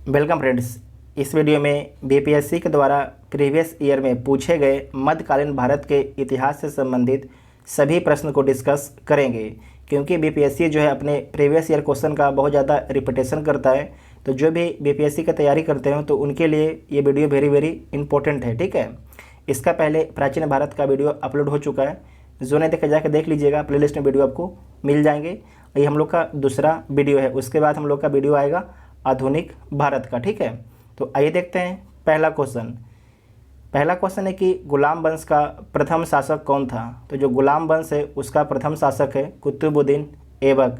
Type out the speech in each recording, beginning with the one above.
Welcome friends. इस video में BPSC के द्वारा प्रीवियस ईयर में पूछे गए मध्यकालीन भारत के इतिहास से संबंधित सभी प्रश्न को डिस्कस करेंगे, क्योंकि बीपीएससी जो है अपने प्रीवियस ईयर क्वेश्चन का बहुत ज़्यादा रिपीटेशन करता है। तो जो भी बीपीएससी की तैयारी करते हो तो उनके लिए ये वीडियो वेरी वेरी इंपॉर्टेंट है। ठीक है, इसका पहले प्राचीन भारत का वीडियो अपलोड हो चुका है, जो नहीं देखा जाकर देख लीजिएगा, प्लेलिस्ट में वीडियो आपको मिल जाएंगे। ये हम लोग का दूसरा वीडियो है। उसके बाद हम लोग का वीडियो आएगा आधुनिक भारत का। ठीक है, तो आइए देखते हैं पहला क्वेश्चन है कि गुलाम वंश का प्रथम शासक कौन था। तो जो गुलाम वंश है उसका प्रथम शासक है कुतुबुद्दीन ऐबक।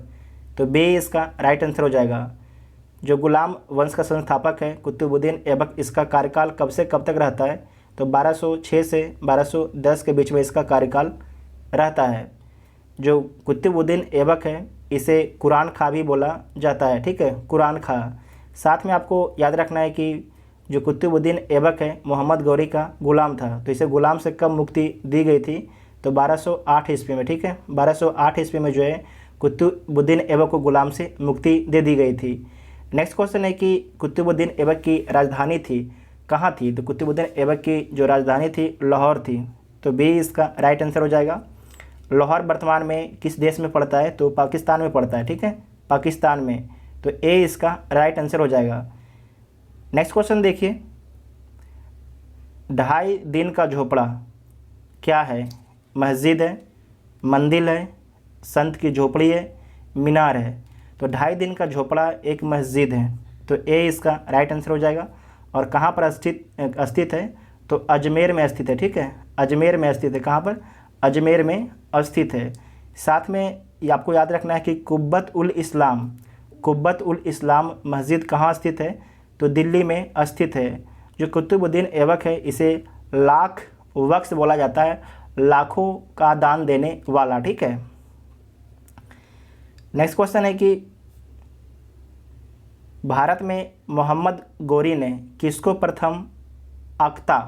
तो बी इसका राइट आंसर हो जाएगा। जो गुलाम वंश का संस्थापक है कुतुबुद्दीन ऐबक, इसका कार्यकाल कब से कब तक रहता है। तो 1206 से 1210 के बीच में इसका कार्यकाल रहता है। जो कुतुबुद्दीन ऐबक है इसे कुरान खां भी बोला जाता है। ठीक है, कुरान खां। साथ में आपको याद रखना है कि जो कुतुबुद्दीन ऐबक है मोहम्मद गौरी का गुलाम था। तो इसे गुलाम से कब मुक्ति दी गई थी। तो 1208 ईस्वी में। ठीक है, 1208 ईस्वी में जो है कुतुबुद्दीन ऐबक को गुलाम से मुक्ति दे दी गई थी। नेक्स्ट क्वेश्चन है कि कुतुबुद्दीन ऐबक की राजधानी थी कहाँ थी। तो कुतुबुद्दीन ऐबक की जो राजधानी थी लाहौर थी। तो बी इसका राइट आंसर हो जाएगा। लाहौर वर्तमान में किस देश में पड़ता है। तो पाकिस्तान में पड़ता है। ठीक है, पाकिस्तान में। तो ए इसका राइट आंसर हो जाएगा। नेक्स्ट क्वेश्चन देखिए, 2.5 दिन का झोपड़ा क्या है। मस्जिद है, मंदिर है, संत की झोपड़ी है, मीनार है। तो 2.5 दिन का झोपड़ा एक मस्जिद है। तो ए इसका राइट आंसर हो जाएगा। और कहाँ पर स्थित है। तो अजमेर में स्थित है। ठीक है, अजमेर में स्थित है। कहाँ पर। अजमेर में स्थित है। साथ में ये आपको याद रखना है कि कुब्बत उल इस्लाम मस्जिद कहाँ स्थित है। तो दिल्ली में स्थित है। जो कुतुबुद्दीन ऐबक है इसे लाख वक्स बोला जाता है, लाखों का दान देने वाला। ठीक है, नेक्स्ट क्वेश्चन है कि भारत में मोहम्मद गौरी ने किसको प्रथम अक्ता,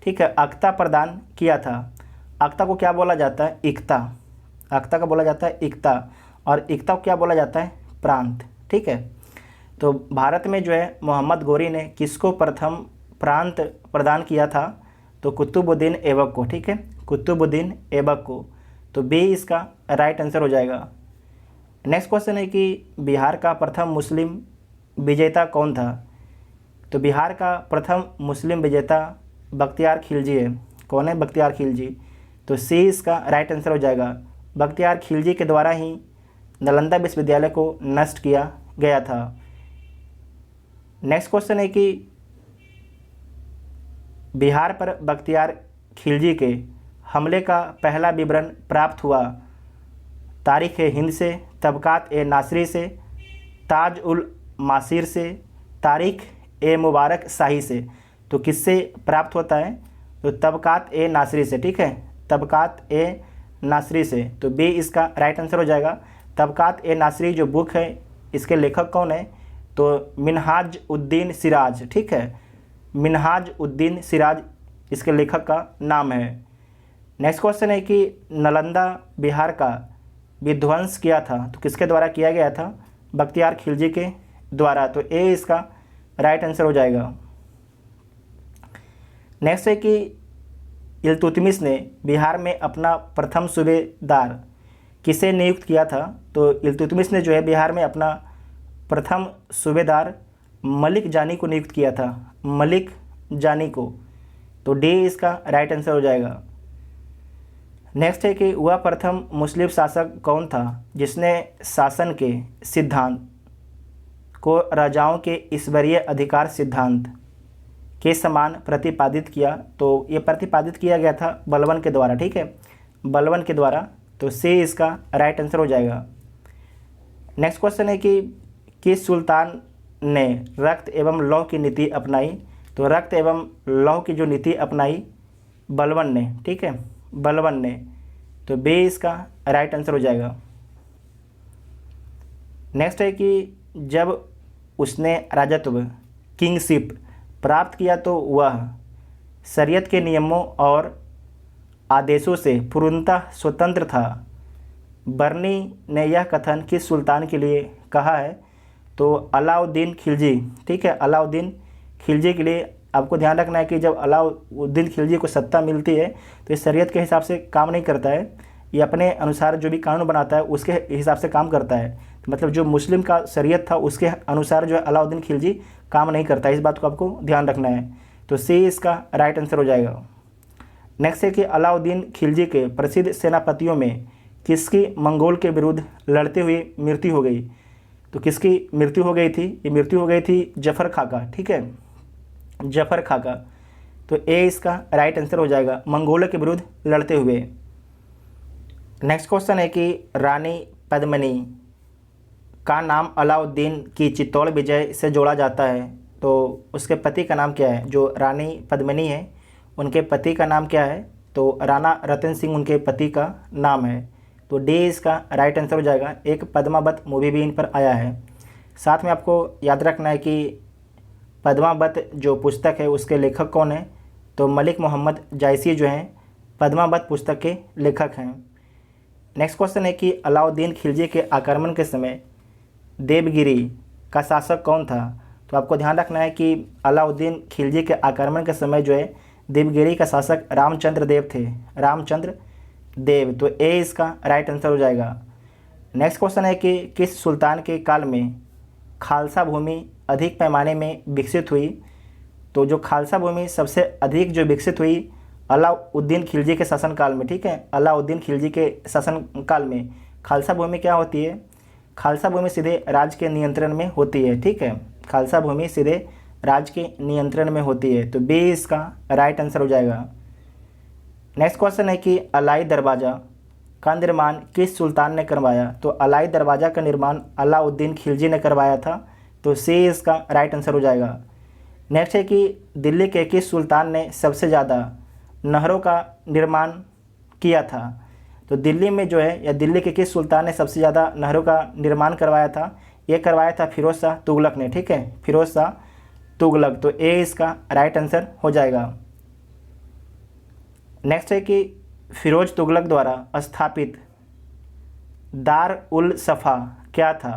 ठीक है, अक्ता प्रदान किया था। अक्ता को क्या बोला जाता है। इक्ता। अक्ता का बोला जाता है इक्ता। और इक्ता को क्या बोला जाता है। प्रांत। ठीक है, तो भारत में जो है मोहम्मद गौरी ने किसको प्रथम प्रांत प्रदान किया था। तो कुतुबुद्दीन ऐबक को। ठीक है, कुतुबुद्दीन ऐबक को। तो बी इसका राइट आंसर हो जाएगा। नेक्स्ट क्वेश्चन है कि बिहार का प्रथम मुस्लिम विजेता कौन था। तो बिहार का प्रथम मुस्लिम विजेता बख्तियार खिलजी है। कौन है। बख्तियार खिलजी। तो सी इसका राइट आंसर हो जाएगा। बख्तियार खिलजी के द्वारा ही नालंदा विश्वविद्यालय को नष्ट किया गया था। नेक्स्ट क्वेश्चन है कि बिहार पर बख्तियार खिलजी के हमले का पहला विवरण प्राप्त हुआ। तारीख ए हिंद से, तबकात ए नासरी से, ताज उल मासिर से, तारीख ए मुबारक शाही से। तो किससे प्राप्त होता है। तो तबकात ए नासरी से। ठीक है, तबकात ए नासरी से। तो बी इसका राइट आंसर हो जाएगा। तबकात ए नासरी जो बुक है इसके लेखक कौन है। तो मिनहाज उद्दीन सिराज। ठीक है, मिनहाज उद्दीन सिराज इसके लेखक का नाम है। नेक्स्ट क्वेश्चन है कि नालंदा बिहार का विध्वंस किया था। तो किसके द्वारा किया गया था। बख्तियार खिलजी के द्वारा। तो ए इसका राइट आंसर हो जाएगा। नेक्स्ट है कि इल्तुतमिश ने बिहार में अपना प्रथम सूबेदार किसे नियुक्त किया था। तो इल्तुतमिश ने जो है बिहार में अपना प्रथम सूबेदार मलिक जानी को नियुक्त किया था। मलिक जानी को। तो डी इसका राइट आंसर हो जाएगा। नेक्स्ट है कि वह प्रथम मुस्लिम शासक कौन था जिसने शासन के सिद्धांत को राजाओं के ईश्वरीय अधिकार सिद्धांत के समान प्रतिपादित किया। तो ये प्रतिपादित किया गया था बलबन के द्वारा। ठीक है, बलबन के द्वारा। तो सी इसका राइट आंसर हो जाएगा। नेक्स्ट क्वेश्चन है कि किस सुल्तान ने रक्त एवं लौह की नीति अपनाई। तो रक्त एवं लौह की जो नीति अपनाई बलबन ने। ठीक है, बलबन ने। तो बी इसका राइट आंसर हो जाएगा। नेक्स्ट है कि जब उसने राजत्व किंगशिप प्राप्त किया तो वह शरीयत के नियमों और आदेशों से पूर्णतः स्वतंत्र था। बर्नी ने यह कथन किस सुल्तान के लिए कहा है। तो अलाउद्दीन खिलजी, ठीक है, अलाउद्दीन खिलजी के लिए आपको ध्यान रखना है कि जब अलाउद्दीन खिलजी को सत्ता मिलती है तो ये शरीयत के हिसाब से काम नहीं करता है, ये अपने अनुसार जो भी कानून बनाता है उसके हिसाब से काम करता है। तो मतलब जो मुस्लिम का शरीयत था उसके अनुसार जो है अलाउद्दीन खिलजी काम नहीं करता है, इस बात को आपको ध्यान रखना है। तो सी इसका राइट आंसर हो जाएगा। नेक्स्ट है कि अलाउद्दीन खिलजी के प्रसिद्ध सेनापतियों में किसकी मंगोल के विरुद्ध लड़ते हुए मृत्यु हो गई? तो किसकी मृत्यु हो गई थी? ये मृत्यु हो गई थी जफर खां का, ठीक है, जफर खां का। तो ए इसका राइट आंसर हो जाएगा, मंगोलों के विरुद्ध लड़ते हुए। नेक्स्ट क्वेश्चन है कि रानी पद्मिनी का नाम अलाउद्दीन की चित्तौड़ विजय से जोड़ा जाता है, तो उसके पति का नाम क्या है? जो रानी पद्मिनी है उनके पति का नाम क्या है? तो राणा रतन सिंह उनके पति का नाम है। तो डी इसका राइट आंसर हो जाएगा। एक पद्मावत मूवी भी इन पर आया है। साथ में आपको याद रखना है कि पद्मावत जो पुस्तक है उसके लेखक कौन है? तो मलिक मोहम्मद जायसी जो हैं पद्मावत पुस्तक के लेखक हैं। नेक्स्ट क्वेश्चन है कि अलाउद्दीन खिलजी के आक्रमण के समय देवगिरी का शासक कौन था? तो आपको ध्यान रखना है कि अलाउद्दीन खिलजी के आक्रमण के समय जो है देवगिरी का शासक रामचंद्र देव थे, रामचंद्र देव। तो ए इसका राइट आंसर हो जाएगा। नेक्स्ट क्वेश्चन है कि किस सुल्तान के काल में खालसा भूमि अधिक पैमाने में विकसित हुई? तो जो खालसा भूमि सबसे अधिक जो विकसित हुई अलाउद्दीन खिलजी के शासनकाल में, ठीक है, अलाउद्दीन खिलजी के शासनकाल में खालसा भूमि क्या होती है? खालसा भूमि सीधे राज्य के नियंत्रण में होती है, ठीक है, खालसा भूमि सीधे राज्य के नियंत्रण में होती है। तो बी इसका राइट आंसर हो जाएगा। नेक्स्ट क्वेश्चन है कि अलाई दरवाज़ा का निर्माण किस सुल्तान ने करवाया? तो अलाई दरवाज़ा का निर्माण अलाउद्दीन खिलजी ने करवाया था। तो सी इसका राइट आंसर हो जाएगा। नेक्स्ट है कि दिल्ली के किस सुल्तान ने सबसे ज़्यादा नहरों का निर्माण किया था? तो दिल्ली में जो है या दिल्ली के किस सुल्तान ने सबसे ज़्यादा नहरों का निर्माण करवाया था? ये करवाया था फिरोज शाह तुगलक ने, ठीक है, फिरोज शाह तुगलक। तो ए इसका राइट आंसर हो जाएगा। नेक्स्ट है कि फिरोज तुगलक द्वारा स्थापित दार उल सफ़ा क्या था?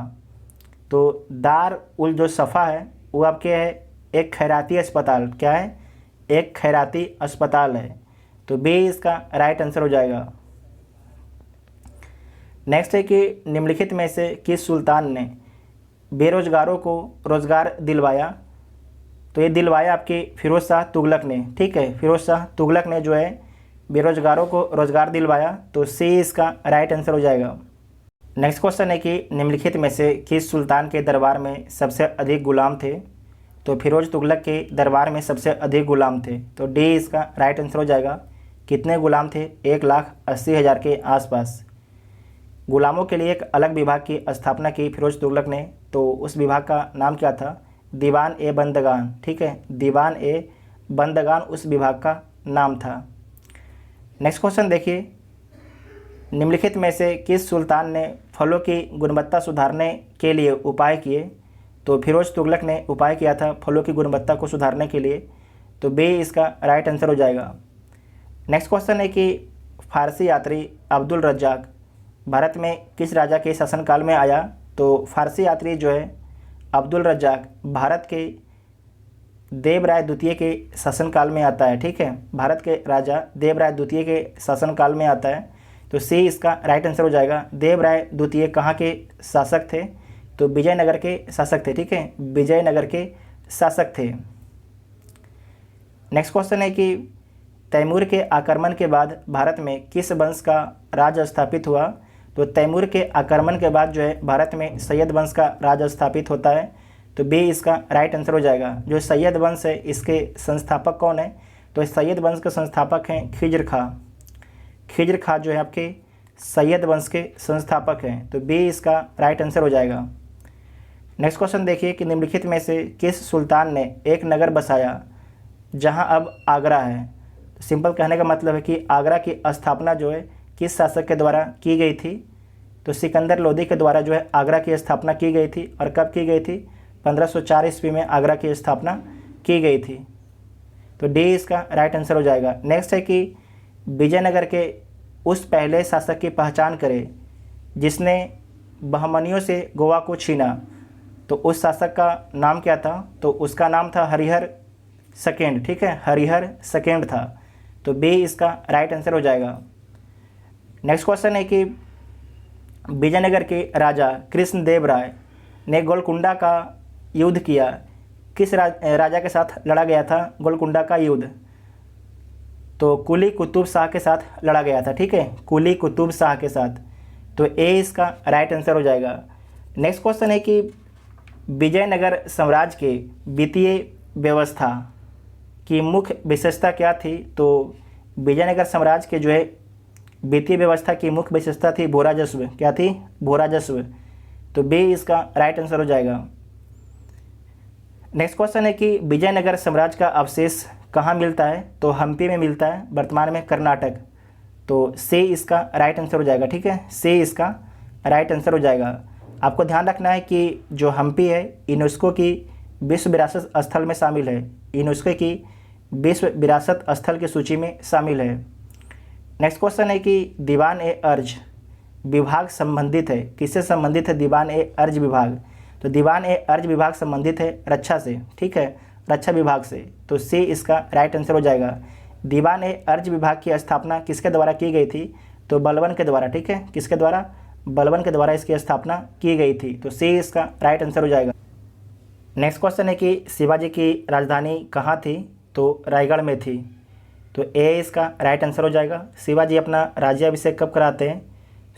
तो दार उल जो सफ़ा है वो आपके है एक खैराती अस्पताल, क्या है? एक खैराती अस्पताल है। तो बी इसका राइट आंसर हो जाएगा। नेक्स्ट है कि निम्नलिखित में से किस सुल्तान ने बेरोजगारों को रोज़गार दिलवाया? तो ये दिलवाया आपके फिरोज शाह तुगलक ने, ठीक है, फिरोज शाह तुगलक ने जो है बेरोजगारों को रोज़गार दिलवाया। तो सी इसका राइट आंसर हो जाएगा। नेक्स्ट क्वेश्चन है कि निम्नलिखित में से किस सुल्तान के दरबार में सबसे अधिक गुलाम थे? तो फिरोज तुगलक के दरबार में सबसे अधिक गुलाम थे। तो डी इसका राइट आंसर हो जाएगा। कितने गुलाम थे? 1,80,000 के आसपास। गुलामों के लिए एक अलग विभाग की स्थापना की फिरोज तुगलक ने। तो उस विभाग का नाम क्या था? दीवान ए बंदगान, ठीक है, दीवान ए बंदगान उस विभाग का नाम था। नेक्स्ट क्वेश्चन देखिए, निम्नलिखित में से किस सुल्तान ने फलों की गुणवत्ता सुधारने के लिए उपाय किए? तो फिरोज तुगलक ने उपाय किया था फलों की गुणवत्ता को सुधारने के लिए। तो बी इसका राइट आंसर हो जाएगा। नेक्स्ट क्वेश्चन है कि फारसी यात्री अब्दुल रज्जाक भारत में किस राजा के शासनकाल में आया? तो फारसी यात्री जो है अब्दुल रज्जाक भारत के देवराय द्वितीय के शासनकाल में आता है, ठीक है, भारत के राजा देवराय द्वितीय के शासनकाल में आता है। तो सी इसका राइट आंसर हो जाएगा। देवराय द्वितीय कहाँ के शासक थे? तो विजयनगर के शासक थे, ठीक है, विजयनगर के शासक थे। नेक्स्ट क्वेश्चन है कि तैमूर के आक्रमण के बाद भारत में किस वंश का राज स्थापित हुआ? तो तैमूर के आक्रमण के बाद जो है भारत में सैयद वंश का राज स्थापित होता है। तो बी इसका राइट आंसर हो जाएगा। जो सैयद वंश है इसके संस्थापक कौन है? तो सैयद वंश के संस्थापक हैं खिज्र खां। खिज्र खां जो है आपके सैयद वंश के संस्थापक हैं। तो बी इसका राइट आंसर हो जाएगा। नेक्स्ट क्वेश्चन देखिए कि निम्नलिखित में से किस सुल्तान ने एक नगर बसाया जहां अब आगरा है? तो सिंपल कहने का मतलब है कि आगरा की स्थापना जो है किस शासक के द्वारा की गई थी? तो सिकंदर लोदी के द्वारा जो है आगरा की स्थापना की गई थी। और कब की गई थी? 1504 ईस्वी में आगरा की स्थापना की गई थी। तो डी इसका राइट आंसर हो जाएगा। नेक्स्ट है कि विजयनगर के उस पहले शासक की पहचान करें जिसने बहमनियों से गोवा को छीना। तो उस शासक का नाम क्या था? तो उसका नाम था हरिहर सेकेंड, ठीक है, हरिहर सेकेंड था। तो बी इसका राइट आंसर हो जाएगा। नेक्स्ट क्वेश्चन है कि विजयनगर के राजा कृष्णदेव राय ने गोलकुंडा का युद्ध किया, किस राजा के साथ लड़ा गया था गोलकुंडा का युद्ध? तो कुली कुतुब शाह के साथ लड़ा गया था, ठीक है, कुली कुतुब शाह के साथ। तो ए इसका राइट आंसर हो जाएगा। नेक्स्ट क्वेश्चन है कि विजयनगर साम्राज्य के वित्तीय व्यवस्था की मुख्य विशेषता क्या थी? तो विजयनगर साम्राज्य के जो है वित्तीय व्यवस्था की मुख्य विशेषता थी भू राजस्व। क्या थी? भू राजस्व। तो बी इसका राइट आंसर हो जाएगा। नेक्स्ट क्वेश्चन है कि विजयनगर साम्राज्य का अवशेष कहाँ मिलता है? तो हम्पी में मिलता है, वर्तमान में कर्नाटक। तो सी इसका राइट आंसर हो जाएगा, ठीक है, सी इसका राइट आंसर हो जाएगा। आपको ध्यान रखना है कि जो हम्पी है यूनेस्को की विश्व विरासत स्थल में शामिल है, यूनेस्को की विश्व विरासत स्थल की सूची में शामिल है। नेक्स्ट क्वेश्चन है कि दीवान ए अर्ज विभाग संबंधित है, किससे संबंधित है दीवान ए अर्ज विभाग? तो दीवान ए अर्ज विभाग संबंधित है रक्षा से, ठीक है, रक्षा विभाग से। तो सी इसका राइट आंसर हो जाएगा। दीवान ए अर्ज विभाग की स्थापना किसके द्वारा की गई थी? तो बलबन के द्वारा, ठीक है, किसके द्वारा? बलबन के द्वारा इसकी स्थापना की गई थी। तो सी इसका राइट आंसर हो जाएगा। नेक्स्ट क्वेश्चन है कि शिवाजी की राजधानी कहाँ थी? तो रायगढ़ में थी। तो ए इसका राइट आंसर हो जाएगा। शिवाजी अपना राज्याभिषेक कब कराते हैं?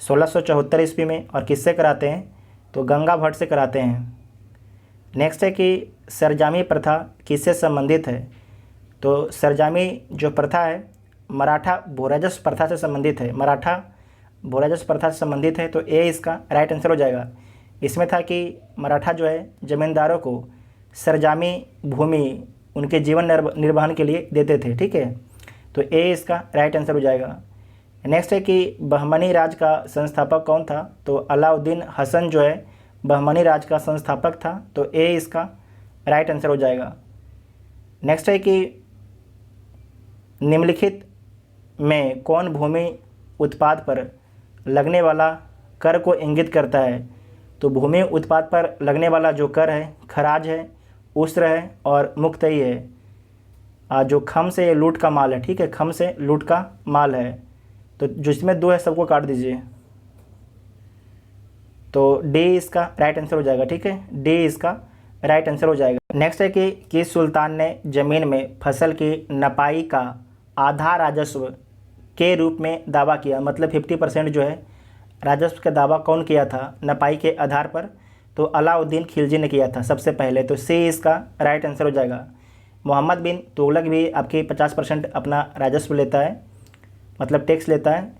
1674 ईस्वी में। और किससे कराते हैं? तो गंगा भट्ट से कराते हैं। नेक्स्ट है कि सरजामी प्रथा किससे संबंधित है? तो सरजामी जो प्रथा है मराठा भूराजस्व प्रथा से संबंधित है, मराठा भूराजस्व प्रथा से संबंधित है। तो ए इसका राइट आंसर हो जाएगा। इसमें था कि मराठा जो है जमींदारों को सरजामी भूमि उनके जीवन निर्वहन के लिए देते थे, ठीक है। तो ए इसका राइट आंसर हो जाएगा। नेक्स्ट है कि बहमनी राज का संस्थापक कौन था? तो अलाउद्दीन हसन जो है बहमनी राज का संस्थापक था। तो ए इसका राइट आंसर हो जाएगा। नेक्स्ट है कि निम्नलिखित में कौन भूमि उत्पाद पर लगने वाला कर को इंगित करता है? तो भूमि उत्पाद पर लगने वाला जो कर है खराज है, उस्र है और मुक्तई है। जो खम से लूट का माल है, ठीक है, खम से लूट का माल है। तो जिसमें दो है सबको काट दीजिए। तो डी इसका राइट आंसर हो जाएगा, ठीक है, डी इसका राइट आंसर हो जाएगा। नेक्स्ट है कि किस सुल्तान ने ज़मीन में फसल की नपाई का आधा राजस्व के रूप में दावा किया? मतलब 50% जो है राजस्व का दावा कौन किया था नपाई के आधार पर? तो अलाउद्दीन खिलजी ने किया था सबसे पहले। तो सी इसका राइट आंसर हो जाएगा। मोहम्मद बिन तुगलक भी आपके 50% अपना राजस्व लेता है, मतलब टैक्स लेता है,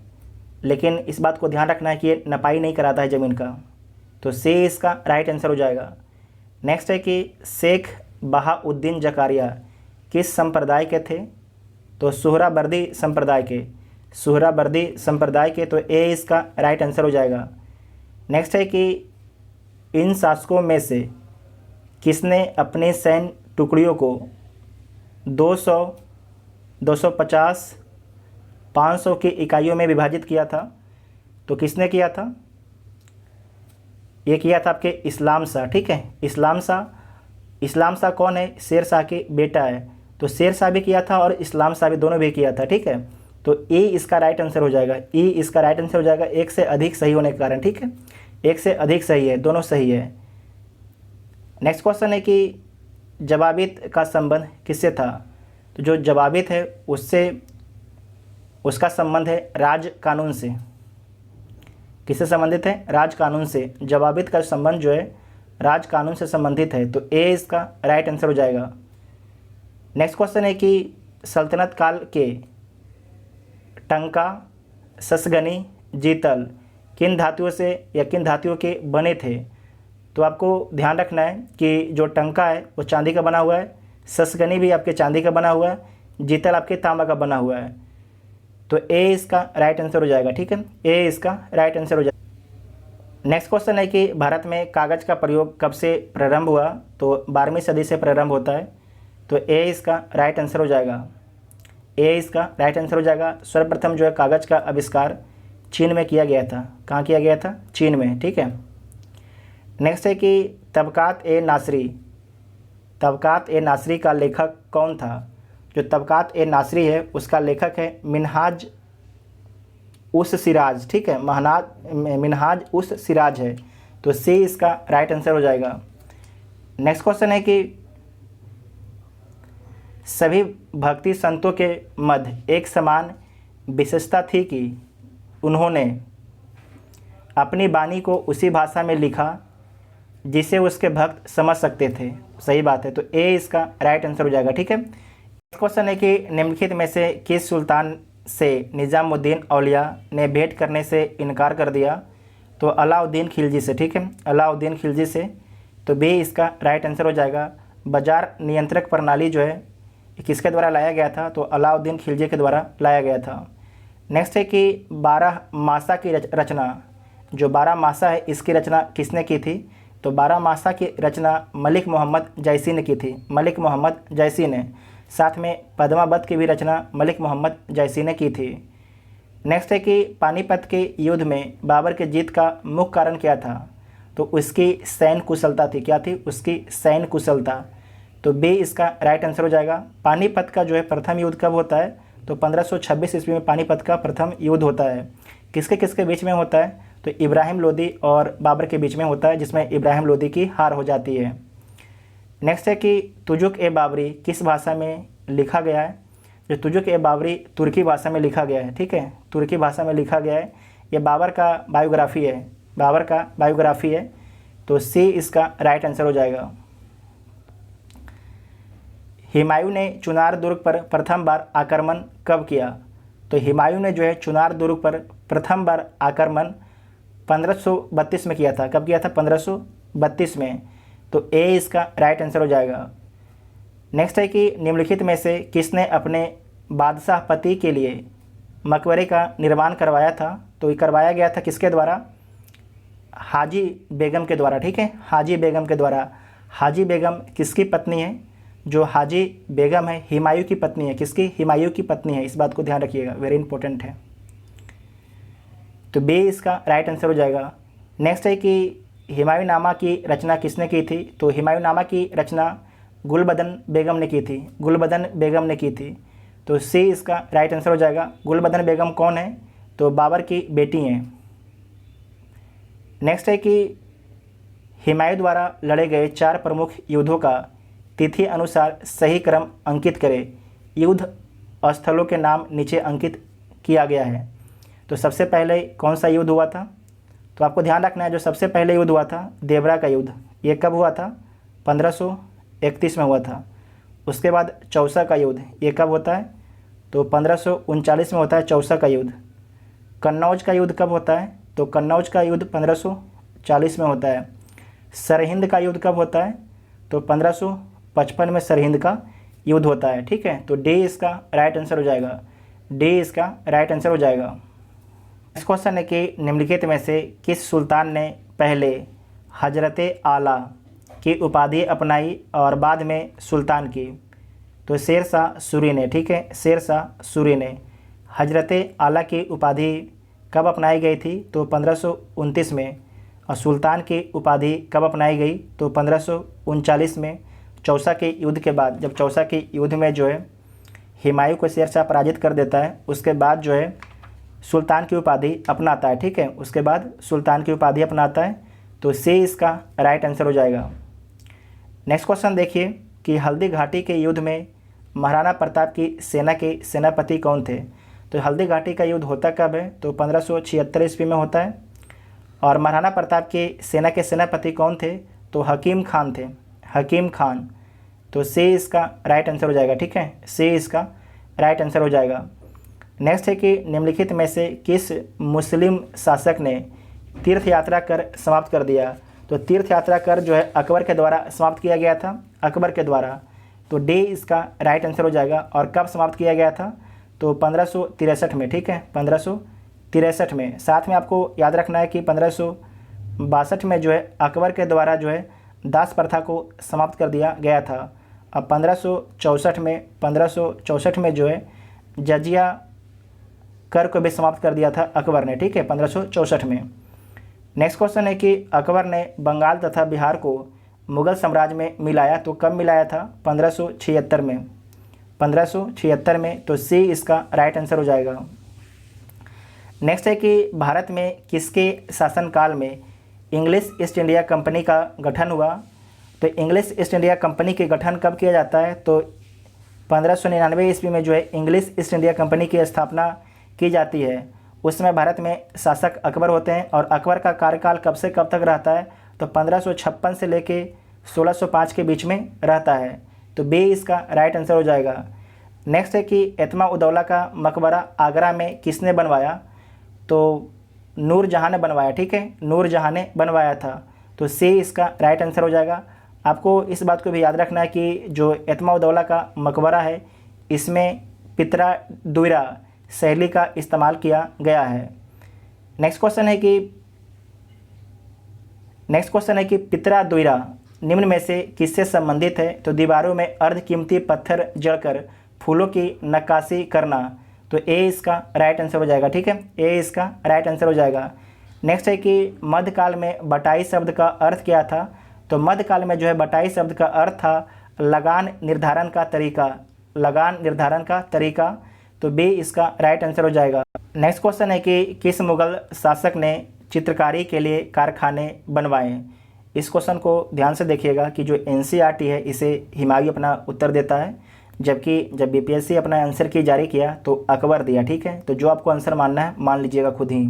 लेकिन इस बात को ध्यान रखना है कि ये नपाई नहीं कराता है ज़मीन का। तो सी इसका राइट आंसर हो जाएगा। नेक्स्ट है कि शेख बहाउद्दीन जकारिया किस संप्रदाय के थे? तो सुहरावर्दी संप्रदाय के, सुहरावर्दी संप्रदाय के। तो ए इसका राइट आंसर हो जाएगा। नेक्स्ट है कि इन शासकों में से किसने अपने सैन्य टुकड़ियों को 200, 250, 500 की इकाइयों में विभाजित किया था? तो किसने किया था? ये किया था आपके इस्लाम शाह, ठीक है, इस्लाम शाह। इस्लाम शाह कौन है? शेर शाह के बेटा है। तो शेर शाह भी किया था और इस्लाम शाह भी, दोनों भी किया था, ठीक है। तो ई इसका राइट आंसर हो जाएगा, ई इसका राइट आंसर हो जाएगा, एक से अधिक सही होने के कारण, ठीक है, एक से अधिक सही है, दोनों सही है। नेक्स्ट क्वेश्चन है कि जवाबित का संबंध किससे था? तो जो जवाबित है उससे, उसका संबंध है राज कानून से। किससे संबंधित है? राज कानून से। जवाबित का संबंध जो है राज कानून से संबंधित है। तो ए इसका राइट आंसर हो जाएगा। नेक्स्ट क्वेश्चन है कि सल्तनत काल के टंका, ससगनी, जीतल किन धातुओं से या किन धातुओं के बने थे? तो आपको ध्यान रखना है कि जो टंका है वो चांदी का बना हुआ है, ससगनी भी आपके चांदी का बना हुआ है, जीतल आपके तांबा का बना हुआ है। तो ए इसका राइट आंसर हो जाएगा, ठीक है, ए इसका राइट आंसर हो जाएगा। नेक्स्ट क्वेश्चन है कि भारत में कागज़ का प्रयोग कब से प्रारंभ हुआ? तो 12वीं सदी से प्रारंभ होता है। तो ए इसका राइट आंसर हो जाएगा, ए इसका राइट आंसर हो जाएगा। सर्वप्रथम जो है कागज़ का आविष्कार चीन में किया गया था। कहाँ किया गया था? चीन में, ठीक है। नेक्स्ट है कि तबकात ए नासरी, तबकात ए नासरी का लेखक कौन था? जो तबकात ए नासरी है उसका लेखक है मिनहाज उस सिराज, ठीक है, मिनहाज उस सिराज है। तो सी इसका राइट आंसर हो जाएगा। नेक्स्ट क्वेश्चन है कि सभी भक्ति संतों के मध्य एक समान विशेषता थी कि उन्होंने अपनी वाणी को उसी भाषा में लिखा जिसे उसके भक्त समझ सकते थे। सही बात है, तो ए इसका राइट आंसर हो जाएगा। ठीक है, क्वेश्चन है कि निम्नलिखित में से किस सुल्तान से निज़ामुद्दीन औलिया ने भेंट करने से इनकार कर दिया? तो अलाउद्दीन खिलजी से। ठीक है, अलाउद्दीन खिलजी से, तो बी इसका राइट आंसर हो जाएगा। बाजार नियंत्रक प्रणाली जो है किसके द्वारा लाया गया था? तो अलाउद्दीन खिलजी के द्वारा लाया गया था। नेक्स्ट है कि 12 मासा की रचना, जो 12 मासा है इसकी रचना किसने की थी? तो 12 मासा की रचना मलिक मोहम्मद जैसी ने की थी, मलिक मोहम्मद जैसी ने। साथ में पद्मावत की भी रचना मलिक मोहम्मद जैसी ने की थी। नेक्स्ट है कि पानीपत के युद्ध में बाबर की जीत का मुख्य कारण क्या था? तो उसकी सैन्य कुशलता थी। क्या थी? उसकी सैन्य कुशलता। तो बी इसका राइट आंसर हो जाएगा। पानीपत का जो है प्रथम युद्ध कब होता है? तो 1526 ईस्वी में पानीपत का प्रथम युद्ध होता है। किसके किसके बीच में होता है? तो इब्राहिम लोदी और बाबर के बीच में होता है, जिसमें इब्राहिम लोदी की हार हो जाती है। नेक्स्ट है कि तुजुक ए बाबरी किस भाषा में लिखा गया है? जो तुजुक ए बाबरी तुर्की भाषा में लिखा गया है। ठीक है, तुर्की भाषा में लिखा गया है। ये बाबर का बायोग्राफी है, बाबर का बायोग्राफी है। तो सी इसका राइट आंसर हो जाएगा। हुमायूं ने चुनार दुर्ग पर प्रथम बार आक्रमण कब किया? तो हुमायूं ने जो है चुनार दुर्ग पर प्रथम बार आक्रमण 1532 में किया था। कब किया था? 1532 में। तो ए इसका राइट आंसर हो जाएगा। नेक्स्ट है कि निम्नलिखित में से किसने अपने बादशाह पति के लिए मकबरे का निर्माण करवाया था? तो ये करवाया गया था किसके द्वारा? हाजी बेगम के द्वारा। ठीक है, हाजी बेगम के द्वारा। हाजी बेगम किसकी पत्नी है? जो हाजी बेगम है हुमायूं की पत्नी है। किसकी? हुमायूं की पत्नी है। इस बात को ध्यान रखिएगा, वेरी इंपॉर्टेंट है। तो बी इसका राइट आंसर हो जाएगा। नेक्स्ट है कि हुमायूंनामा की रचना किसने की थी? तो हुमायूंनामा की रचना गुलबदन बेगम ने की थी, गुलबदन बेगम ने की थी। तो सी इसका राइट आंसर हो जाएगा। गुलबदन बेगम कौन है? तो बाबर की बेटी हैं। नेक्स्ट है कि हुमायूं द्वारा लड़े गए 4 प्रमुख युद्धों का तिथि अनुसार सही क्रम अंकित करें। युद्ध स्थलों के नाम नीचे अंकित किया गया है। तो सबसे पहले कौन सा युद्ध हुआ था? तो आपको ध्यान रखना है, जो सबसे पहले युद्ध हुआ था देवरा का युद्ध, ये कब हुआ था? 1531 में हुआ था। उसके बाद चौसा का युद्ध, ये कब होता है? तो 1539 में होता है चौसा का युद्ध। कन्नौज का युद्ध कब होता है? तो कन्नौज का युद्ध 1540 में होता है। सरहिंद का युद्ध कब होता है? तो 1555 में सरहिंद का युद्ध होता है। ठीक है, तो डी इसका राइट आंसर हो जाएगा। डी इसका राइट आंसर हो जाएगा। नेक्स्ट क्वेश्चन है कि निम्नलिखित में से किस सुल्तान ने पहले हजरते आला की उपाधि अपनाई और बाद में सुल्तान की? तो शेरशाह सूरी ने। ठीक है, शेरशाह सूरी ने। हजरते आला की उपाधि कब अपनाई गई थी? तो 1529 में। और सुल्तान की उपाधि कब अपनाई गई? तो 1539 में, चौसा के युद्ध के बाद। जब चौसा के युद्ध में जो है हुमायूं को शेरशाह पराजित कर देता है, उसके बाद जो है सुल्तान की उपाधि अपनाता है। ठीक है, उसके बाद सुल्तान की उपाधि अपनाता है। तो सी इसका राइट आंसर हो जाएगा। नेक्स्ट क्वेश्चन देखिए कि हल्दी घाटी के युद्ध में महाराणा प्रताप की सेना के सेनापति कौन थे? तो हल्दी घाटी का युद्ध होता कब है? तो 1576 ईस्वी में होता है। और महाराणा प्रताप की सेना के सेनापति कौन थे? तो हकीम खान थे, हकीम खान। तो सी इसका राइट आंसर हो जाएगा। ठीक है, सी इसका राइट आंसर हो जाएगा। नेक्स्ट है कि निम्नलिखित में से किस मुस्लिम शासक ने तीर्थ यात्रा कर समाप्त कर दिया? तो तीर्थ यात्रा कर जो है अकबर के द्वारा समाप्त किया गया था, अकबर के द्वारा। तो डी इसका राइट आंसर हो जाएगा। और कब समाप्त किया गया था? तो 1563 में। ठीक है, 1563 में। साथ में आपको याद रखना है कि 1562 में जो है अकबर के द्वारा जो है दास प्रथा को समाप्त कर दिया गया था। अब 1564 में जो है जजिया कर को भी समाप्त कर दिया था अकबर ने। ठीक है, 1564 में। नेक्स्ट क्वेश्चन है कि अकबर ने बंगाल तथा बिहार को मुग़ल साम्राज्य में मिलाया तो कब मिलाया था? 1576 में, 1576 में। तो सी इसका राइट आंसर हो जाएगा। नेक्स्ट है कि भारत में किसके शासनकाल में इंग्लिश ईस्ट इंडिया कंपनी का गठन हुआ? तो इंग्लिश ईस्ट इंडिया कंपनी के गठन कब किया जाता है? तो 1599 ईस्वी में जो है इंग्लिश ईस्ट इंडिया कंपनी की स्थापना की जाती है। उस समय भारत में शासक अकबर होते हैं और अकबर का कार्यकाल कब से कब तक रहता है? तो 1556 से लेके 1605 के बीच में रहता है। तो बी इसका राइट आंसर हो जाएगा। नेक्स्ट है कि एतमा उदौला का मकबरा आगरा में किसने बनवाया? तो नूरजहाँ ने बनवाया, ठीक है, नूरजहाँ ने बनवाया था। तो सी इसका राइट आंसर हो जाएगा। आपको इस बात को भी याद रखना है कि जो एतमा उदौला का मकबरा है इसमें पितरा दुइरा शैली का इस्तेमाल किया गया है। नेक्स्ट क्वेश्चन है कि पितरा दुइरा निम्न में से किससे संबंधित है? तो दीवारों में अर्धकीमती पत्थर जड़कर फूलों की नक्काशी करना। तो ए इसका राइट आंसर हो जाएगा, ठीक है, ए इसका राइट आंसर हो जाएगा। नेक्स्ट है कि मध्यकाल में बटाई शब्द का अर्थ क्या था? तो मध्यकाल में जो है बटाई शब्द का अर्थ था लगान निर्धारण का तरीका, लगान निर्धारण का तरीका। तो बी इसका राइट आंसर हो जाएगा। नेक्स्ट क्वेश्चन है कि किस मुगल शासक ने चित्रकारी के लिए कारखाने बनवाए? इस क्वेश्चन को ध्यान से देखिएगा कि जो एनसीईआरटी है इसे हिमायू अपना उत्तर देता है, जबकि जब बीपीएससी अपना आंसर की जारी किया तो अकबर दिया, ठीक है। तो जो आपको आंसर मानना है मान लीजिएगा खुद ही।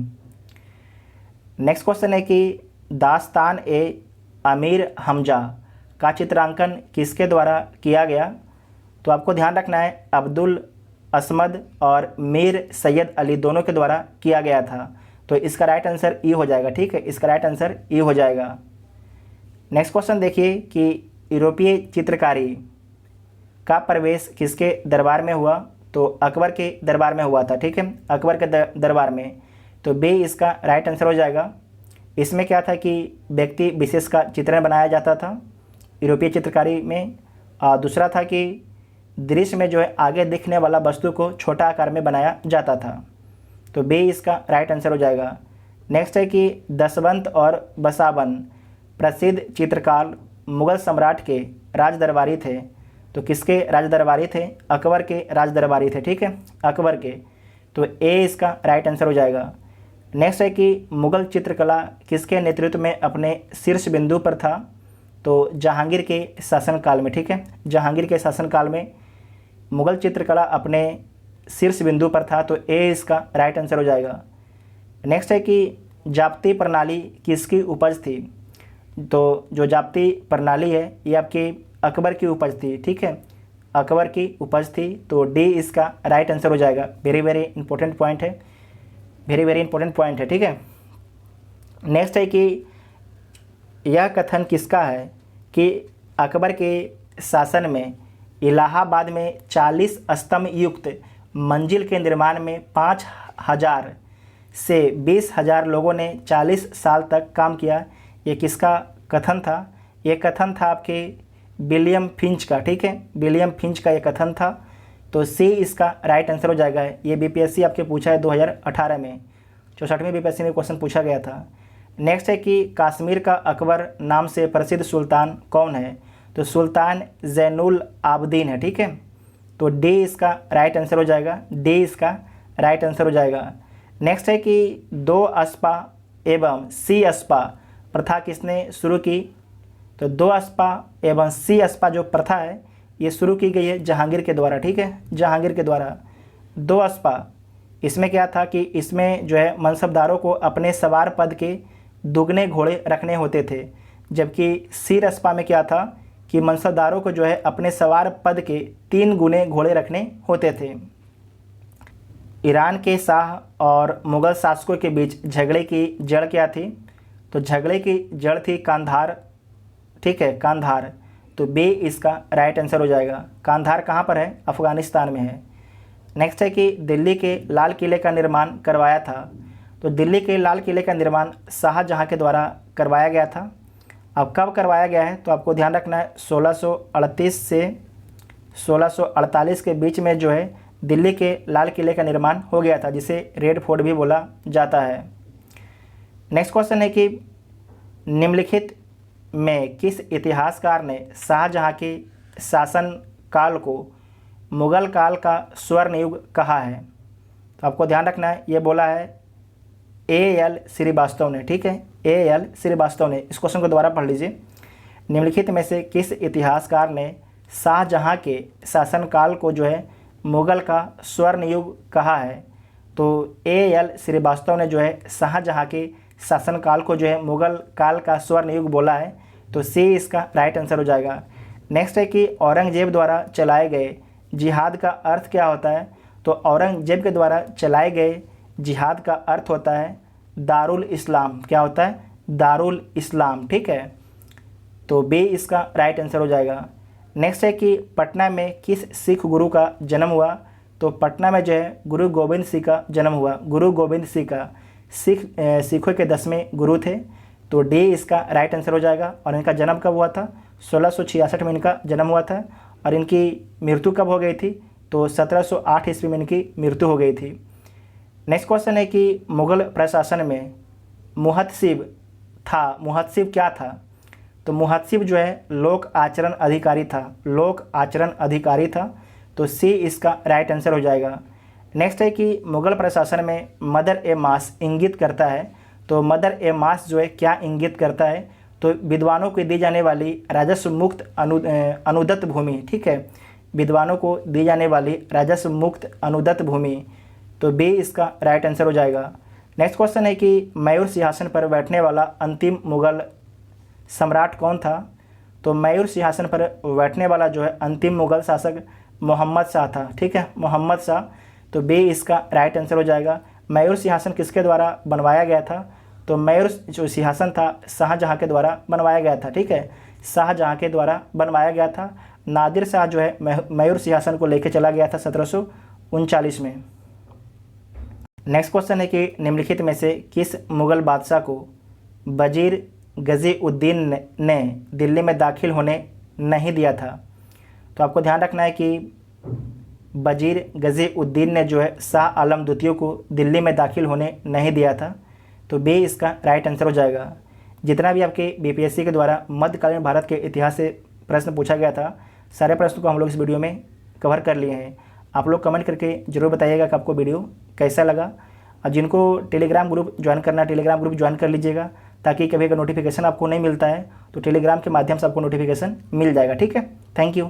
नेक्स्ट क्वेश्चन है कि दास्तान ए अमीर हमजा का चित्रांकन किसके द्वारा किया गया? तो आपको ध्यान रखना है अब्दुल असमद और मीर सैयद अली दोनों के द्वारा किया गया था। तो इसका राइट आंसर ई हो जाएगा, ठीक है, इसका राइट आंसर ई हो जाएगा। नेक्स्ट क्वेश्चन देखिए कि यूरोपीय चित्रकारी का प्रवेश किसके दरबार में हुआ? तो अकबर के दरबार में हुआ था, ठीक है, अकबर के दरबार में। तो बी इसका राइट आंसर हो जाएगा। इसमें क्या था कि व्यक्ति विशेष का चित्रण बनाया जाता था यूरोपीय चित्रकारी में। दूसरा था कि दृश्य में जो है आगे दिखने वाला वस्तु को छोटा आकार में बनाया जाता था। तो बी इसका राइट आंसर हो जाएगा। नेक्स्ट है कि दशवंत और बसावन प्रसिद्ध चित्रकार मुगल सम्राट के राज दरबारी थे। तो किसके राज दरबारी थे? अकबर के राज दरबारी थे, ठीक है, अकबर के। तो ए इसका राइट आंसर हो जाएगा। नेक्स्ट है कि मुगल चित्रकला किसके नेतृत्व में अपने शीर्ष बिंदु पर था? तो जहांगीर के शासनकाल में, ठीक है, जहांगीर के शासनकाल में मुगल चित्रकला अपने शीर्ष बिंदु पर था। तो ए इसका राइट आंसर हो जाएगा। नेक्स्ट है कि जाप्ती प्रणाली किसकी उपज थी? तो जो जाप्ती प्रणाली है ये आपकी अकबर की उपज थी, ठीक है, अकबर की उपज थी। तो डी इसका राइट आंसर हो जाएगा। वेरी वेरी इंपॉर्टेंट पॉइंट है, वेरी वेरी इंपॉर्टेंट पॉइंट है, ठीक है। नेक्स्ट है कि यह कथन किसका है कि अकबर के शासन में इलाहाबाद में 40 स्तंभ युक्त मंजिल के निर्माण में 5000 से 20,000 लोगों ने 40 साल तक काम किया? ये किसका कथन था? ये कथन था आपके विलियम फिंच का, ठीक है, विलियम फिंच का ये कथन था। तो सी इसका राइट आंसर हो जाएगा। ये बीपीएससी आपके पूछा है 2018 में, 64वीं बीपीएससी में क्वेश्चन पूछा गया था। नेक्स्ट है कि कश्मीर का अकबर नाम से प्रसिद्ध सुल्तान कौन है? तो सुल्तान जैनुल आबदीन है, ठीक है। तो डी इसका राइट आंसर हो जाएगा, डी इसका राइट आंसर हो जाएगा। नेक्स्ट है कि 2 अस्पा एवं सी अस्पा प्रथा किसने शुरू की? तो 2 अस्पा एवं सी अस्पा जो प्रथा है ये शुरू की गई है जहांगीर के द्वारा, ठीक है, जहांगीर के द्वारा। 2 अस्पा, इसमें क्या था कि इसमें जो है मनसबदारों को अपने सवार पद के दुगने घोड़े रखने होते थे, जबकि सी अस्पा में क्या था कि मनसबदारों को जो है अपने सवार पद के 3 गुने घोड़े रखने होते थे। ईरान के शाह और मुग़ल शासकों के बीच झगड़े की जड़ क्या थी? तो झगड़े की जड़ थी कांधार, ठीक है, कांधार। तो बी इसका राइट आंसर हो जाएगा। कांधार कहाँ पर है? अफ़गानिस्तान में है। नेक्स्ट है कि दिल्ली के लाल किले का निर्माण करवाया था। तो दिल्ली के लाल किले का निर्माण शाहजहाँ के द्वारा करवाया गया था। अब कब करवाया गया है? तो आपको ध्यान रखना है 1638 से 1648 के बीच में जो है दिल्ली के लाल किले का निर्माण हो गया था, जिसे रेड फोर्ट भी बोला जाता है। नेक्स्ट क्वेश्चन है कि निम्नलिखित में किस इतिहासकार ने शाहजहां के शासन काल को मुगल काल का स्वर्ण युग कहा है? तो आपको ध्यान रखना है, ये बोला है A.L. श्रीवास्तव ने। ठीक है, A.L. श्रीवास्तव ने। इस क्वेश्चन को दोबारा पढ़ लीजिए। निम्नलिखित में से किस इतिहासकार ने शाहजहां के शासनकाल को जो है मुगल का स्वर्ण युग कहा है? तो A.L. श्रीवास्तव ने जो है शाहजहां के शासनकाल को जो है मुगल काल का स्वर्ण युग बोला है। तो सी इसका राइट आंसर हो जाएगा। नेक्स्ट है कि औरंगजेब द्वारा चलाए गए जिहाद का अर्थ क्या होता है? तो औरंगजेब के द्वारा चलाए गए जिहाद का अर्थ होता है दारुल इस्लाम। क्या होता है? दारुल इस्लाम। ठीक है, तो बी इसका राइट आंसर हो जाएगा। नेक्स्ट है कि पटना में किस सिख गुरु का जन्म हुआ? तो पटना में जो है गुरु गोविंद सिंह का जन्म हुआ। गुरु गोविंद सिंह का सिखों के 10वें गुरु थे। तो डी इसका राइट आंसर हो जाएगा। और इनका जन्म कब हुआ था? 1666 में इनका जन्म हुआ था। और इनकी मृत्यु कब हो गई थी? तो 1708 ईस्वी में इनकी मृत्यु हो गई थी। नेक्स्ट क्वेश्चन है कि मुगल प्रशासन में मुहतसिब था। मुहतसिब क्या था? तो मुहतसिब जो है लोक आचरण अधिकारी था। लोक आचरण अधिकारी था। तो सी इसका राइट आंसर हो जाएगा। नेक्स्ट है कि मुगल प्रशासन में मदर ए मास इंगित करता है। तो मदर ए मास जो है क्या इंगित करता है? तो विद्वानों को दी जाने वाली राजस्व मुक्त अनुदत्त भूमि। ठीक है, विद्वानों को दी जाने वाली राजस्व मुक्त अनुदत्त भूमि। तो बी इसका राइट आंसर हो जाएगा। नेक्स्ट क्वेश्चन है कि मयूर सिंहासन पर बैठने वाला अंतिम मुगल सम्राट कौन था? तो मयूर सिंहासन पर बैठने वाला जो है अंतिम मुगल शासक मोहम्मद शाह था। ठीक है, मोहम्मद शाह। तो बी इसका राइट आंसर हो जाएगा। मयूर सिंहासन किसके द्वारा बनवाया गया था? तो मयूर जो सिंहासन था शाहजहां के द्वारा बनवाया गया था। ठीक है, शाहजहां के द्वारा बनवाया गया था। नादिर शाह जो है मयूर सिंहासन को लेकर चला गया था 1739 में। नेक्स्ट क्वेश्चन है कि निम्नलिखित में से किस मुगल बादशाह को वजीर गजी-उद्दीन ने दिल्ली में दाखिल होने नहीं दिया था? तो आपको ध्यान रखना है कि वजीर गजी-उद्दीन ने जो है शाह आलम द्वितीय को दिल्ली में दाखिल होने नहीं दिया था। तो बी इसका राइट आंसर हो जाएगा। जितना भी आपके बीपीएससी के द्वारा मध्यकालीन भारत के इतिहास से प्रश्न पूछा गया था, सारे प्रश्नों को हम लोग इस वीडियो में कवर कर लिए हैं। आप लोग कमेंट करके ज़रूर बताइएगा कि आपको वीडियो कैसा लगा। और जिनको टेलीग्राम ग्रुप ज्वाइन करना है, टेलीग्राम ग्रुप ज्वाइन कर लीजिएगा, ताकि कभी अगर नोटिफिकेशन आपको नहीं मिलता है तो टेलीग्राम के माध्यम से आपको नोटिफिकेशन मिल जाएगा। ठीक है, थैंक यू।